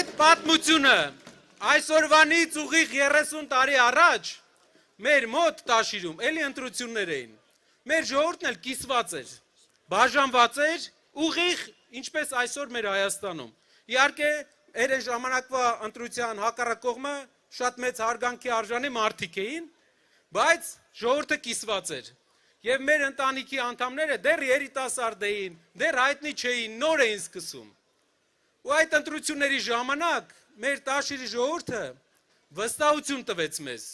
Այդ պատմությունը այսօրվանից ուղիղ 30 տարի առաջ մեր մոտ Տաշիրում էլի ընտրություններ էին։ Մեր ժողովուրդն էլ կիսված էր, բաժանված էր, ուղիղ ինչպես այսօր մեր Հայաստանում։ Իհարկե, էր այն ժամանակվա ընտրության հակառակ կողմը շատ մեծ հարգանքի արժանի մարդիկ էին, բայց ժողովուրդը կիսված էր։ Եվ մեր ընտանիքի անդամները դեռ երիտասարդ էին, դեռ հայտնի չէին, նոր էին սկսում։ Ու այդ ընտրությունների ժամանակ մեր Տաշիրի ժողովուրդը վստահություն տվեց մեզ։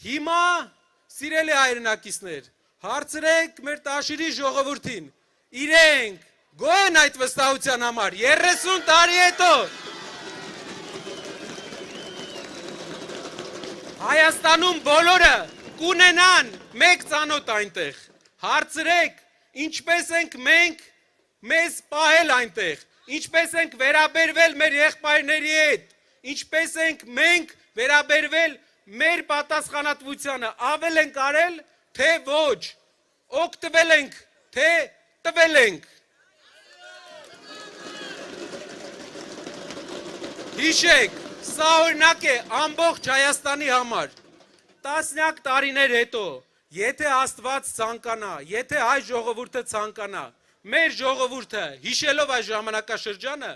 Հիմա, սիրելի հայրենակիցներ, հարցրեք մեր Տաշիրի ժողովրդին, իրենք գոհ են այդ վստահության համար 30 տարի հետո։ Հայաստանում բոլորը կունենան մեկ ծանոթ այնտեղ։ Հարցրեք, ինչպես ենք մենք մեզ պահել այնտեղ, ինչպես ենք վերաբերվել մեր եղբայրների հետ, ինչպես ենք մենք վերաբերվել մեր պատասխանատվությանը, ավել ենք արել, թե ոչ, օգտվել ենք, թե տվել ենք։ Հիշեք, սա օրինակ է ամբողջ Հայաստանի համար։ Տասնյակ տարիներ հետո, եթե Աստված ցանկանա, եթե հայ ժողովուրդը ցանկանա, մեր ժողովուրդը հիշելով այս ժամանակաշրջանը,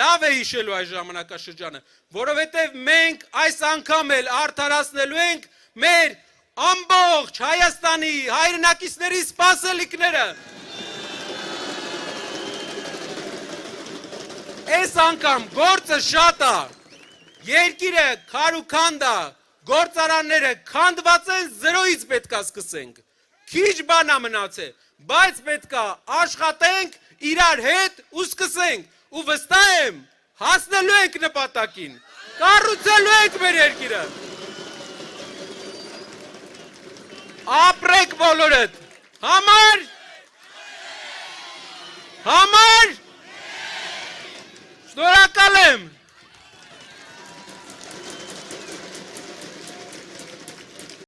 լավ է հիշելու այս ժամանակաշրջանը, որովհետև մենք այս անգամ էլ արդարացնելու ենք մեր ամբողջ Հայաստանի հայրենակիցների սպասելիքները։ Այս անգամ գործը շատ է, երկիրը քար ու քանդ է, գործարանները քանդված են, զրոյից պետք է սկսենք, քիչ բան է մնացել, բայց պետք է աշխատենք իրար հետ ու սկսենք ու վստահ եմ հասնելու ենք նպատակին, կառուցելու ենք մեր երկիրը։ Ապրեք բոլորդ, համար